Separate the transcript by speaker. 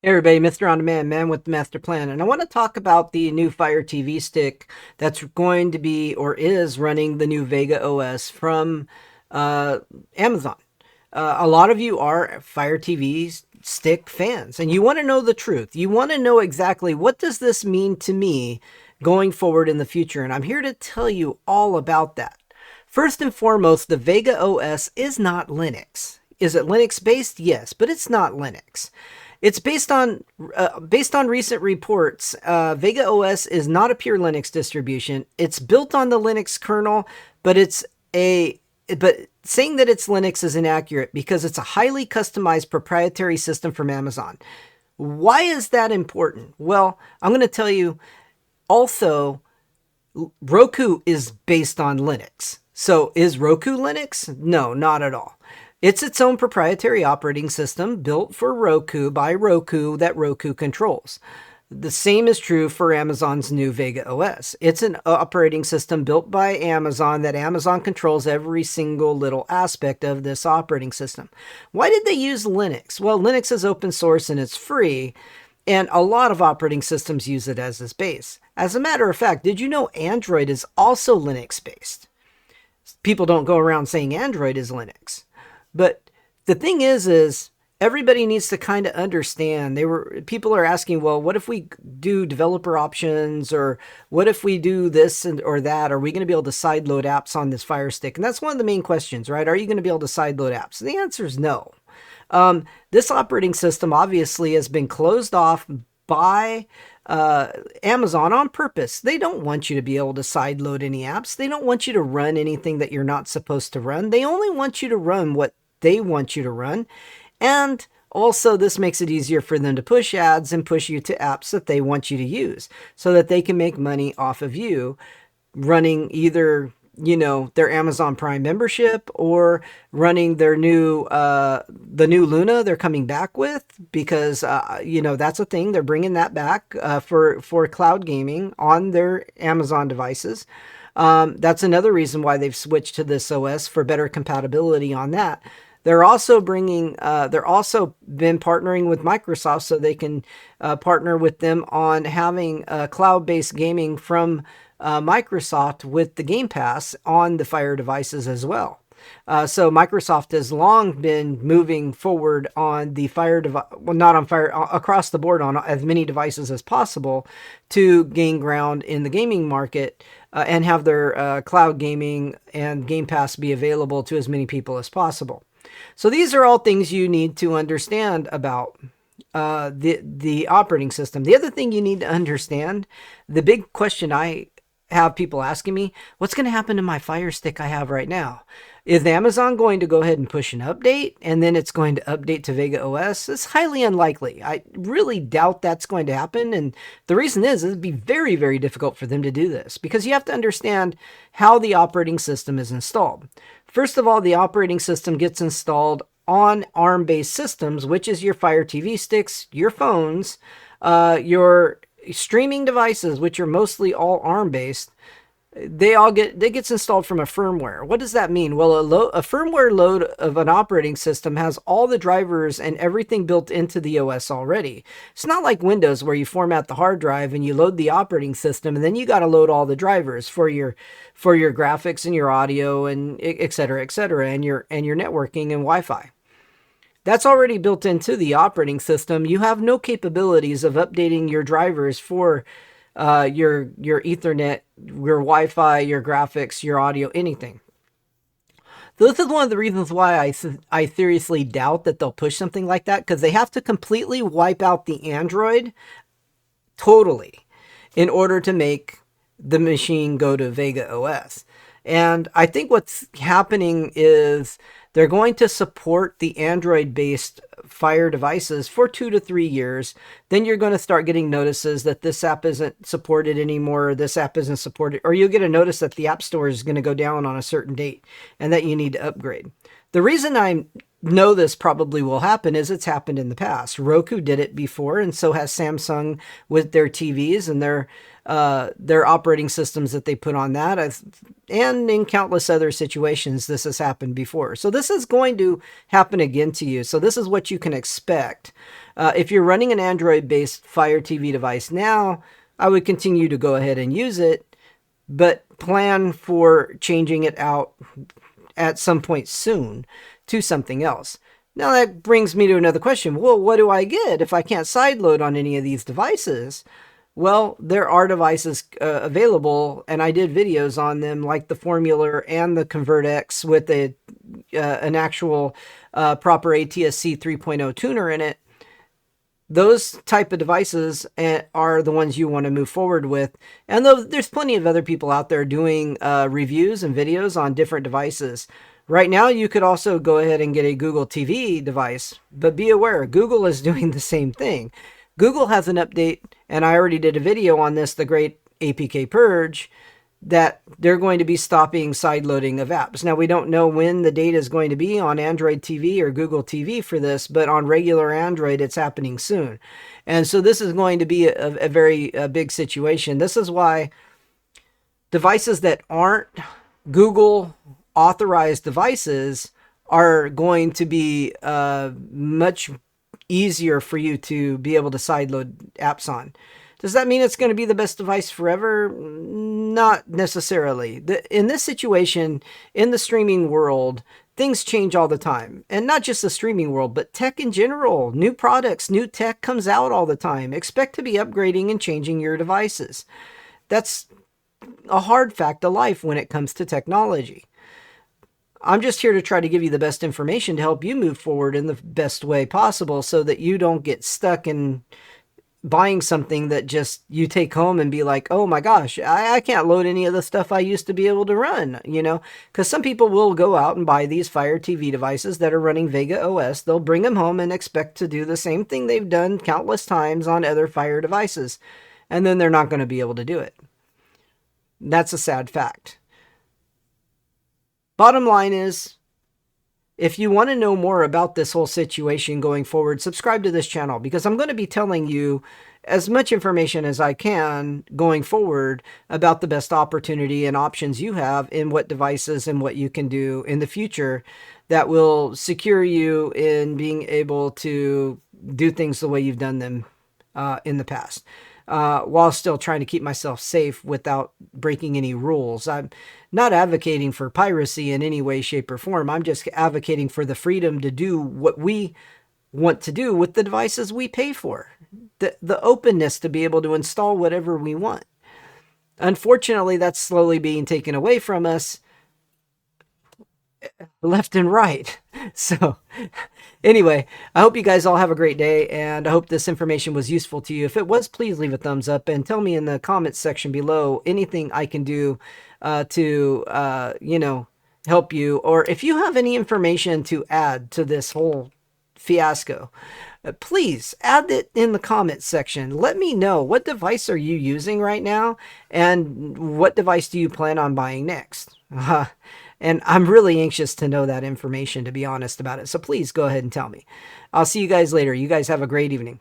Speaker 1: Hey everybody, Mr. On Demand, man with the master plan, and I want to talk about the new Fire TV stick that's going to be or is running the new Vega OS from uh, Amazon. A lot of you are Fire TV stick fans, and you want to know the truth. You want to know exactly what does this mean to me going forward in the future, and I'm here to tell you all about that. First and foremost, the Vega OS is not Linux. Is it Linux based? Yes, but it's not Linux. It's based on recent reports. Vega OS is not a pure Linux distribution. It's built on the Linux kernel, but but saying that it's Linux is inaccurate because it's a highly customized proprietary system from Amazon. Why is that important? Well, I'm going to tell you. Also, Roku is based on Linux. So is Roku Linux? No, not at all. It's its own proprietary operating system built for Roku by Roku that Roku controls. The same is true for Amazon's new Vega OS. It's an operating system built by Amazon that Amazon controls every single little aspect of this operating system. Why did they use Linux? Well, Linux is open source and it's free, and a lot of operating systems use it as its base. As a matter of fact, did you know Android is also Linux based? People don't go around saying Android is Linux. But the thing is everybody needs to kind of understand. People are asking, well, what if we do developer options, or what if we do this or that? Are we going to be able to sideload apps on this Fire Stick? And that's one of the main questions, right? Are you going to be able to sideload apps? And the answer is no. This operating system obviously has been closed off by Amazon on purpose. They don't want you to be able to sideload any apps. They don't want you to run anything that you're not supposed to run. They only want you to run what they want you to run. And also, this makes it easier for them to push ads and push you to apps that they want you to use so that they can make money off of you running either their Amazon Prime membership or running their the new Luna they're coming back with, because that's a thing. They're bringing that back for cloud gaming on their Amazon devices. That's another reason why they've switched to this OS, for better compatibility on that. They're also been partnering with Microsoft so they can partner with them on having cloud-based gaming from Microsoft with the Game Pass on the Fire devices as well. So Microsoft has long been moving forward on the Fire device, well, not on Fire, across the board on as many devices as possible to gain ground in the gaming market and have their cloud gaming and Game Pass be available to as many people as possible. So these are all things you need to understand about the operating system. The other thing you need to understand, the big question I have people asking me, what's going to happen to my Fire Stick I have right now? Is Amazon going to go ahead and push an update and then it's going to update to Vega OS? It's highly unlikely. I really doubt that's going to happen. And the reason is it'd be very, very difficult for them to do this, because you have to understand how the operating system is installed. First of all, the operating system gets installed on ARM-based systems, which is your Fire TV sticks, your phones, your streaming devices, which are mostly all ARM-based. They gets installed from a firmware. What does that mean? Well, a firmware load of an operating system has all the drivers and everything built into the OS already. It's not like Windows where you format the hard drive and you load the operating system and then you got to load all the drivers for your graphics and your audio and et cetera, and your networking and Wi-Fi. That's already built into the operating system. You have no capabilities of updating your drivers for your Ethernet, your Wi-Fi, your graphics, your audio, anything. This is one of the reasons why I seriously doubt that they'll push something like that, because they have to completely wipe out the Android totally in order to make the machine go to Vega OS. And I think what's happening is they're going to support the Android-based Fire devices for 2 to 3 years. Then you're going to start getting notices that this app isn't supported anymore, or this app isn't supported, or you'll get a notice that the App Store is going to go down on a certain date and that you need to upgrade. The reason I'm know this probably will happen is it's happened in the past. Roku did it before, and so has Samsung with their TVs and their operating systems that they put on that. And in countless other situations, this has happened before. So this is going to happen again to you. So this is what you can expect. If you're running an Android-based Fire TV device now, I would continue to go ahead and use it, but plan for changing it out at some point soon to something else. Now that brings me to another question. Well, what do I get if I can't sideload on any of these devices? Well, there are devices available, and I did videos on them, like the Formula and the ConvertX with an actual proper ATSC 3.0 tuner in it. Those type of devices are the ones you want to move forward with. And though there's plenty of other people out there doing reviews and videos on different devices. Right now, you could also go ahead and get a Google TV device, but be aware, Google is doing the same thing. Google has an update, and I already did a video on this, the Great APK Purge, that they're going to be stopping sideloading of apps. Now, we don't know when the date is going to be on Android TV or Google TV for this, but on regular Android, it's happening soon. And so this is going to be a very big situation. This is why devices that aren't Google authorized devices are going to be much easier for you to be able to sideload apps on. Does that mean it's going to be the best device forever? Not necessarily. In this situation, in the streaming world, things change all the time. And not just the streaming world, but tech in general. New products, new tech comes out all the time. Expect to be upgrading and changing your devices. That's a hard fact of life when it comes to technology. I'm just here to try to give you the best information to help you move forward in the best way possible so that you don't get stuck in buying something that just you take home and be like, oh my gosh, I can't load any of the stuff I used to be able to run, you know, because some people will go out and buy these Fire TV devices that are running Vega OS. They'll bring them home and expect to do the same thing they've done countless times on other Fire devices, and then they're not going to be able to do it. That's a sad fact. Bottom line is, if you want to know more about this whole situation going forward, subscribe to this channel because I'm going to be telling you as much information as I can going forward about the best opportunity and options you have in what devices and what you can do in the future that will secure you in being able to do things the way you've done them in the past. While still trying to keep myself safe without breaking any rules. I'm not advocating for piracy in any way, shape, or form. I'm just advocating for the freedom to do what we want to do with the devices we pay for. The openness to be able to install whatever we want. Unfortunately, that's slowly being taken away from us left and right. So anyway, I hope you guys all have a great day, and I hope this information was useful to you. If it was, please leave a thumbs up and tell me in the comments section below anything I can do to you know, help you, or if you have any information to add to this whole fiasco, please add it in the comments section. Let me know, what device are you using right now, and what device do you plan on buying next? And I'm really anxious to know that information, to be honest about it. So please go ahead and tell me. I'll see you guys later. You guys have a great evening.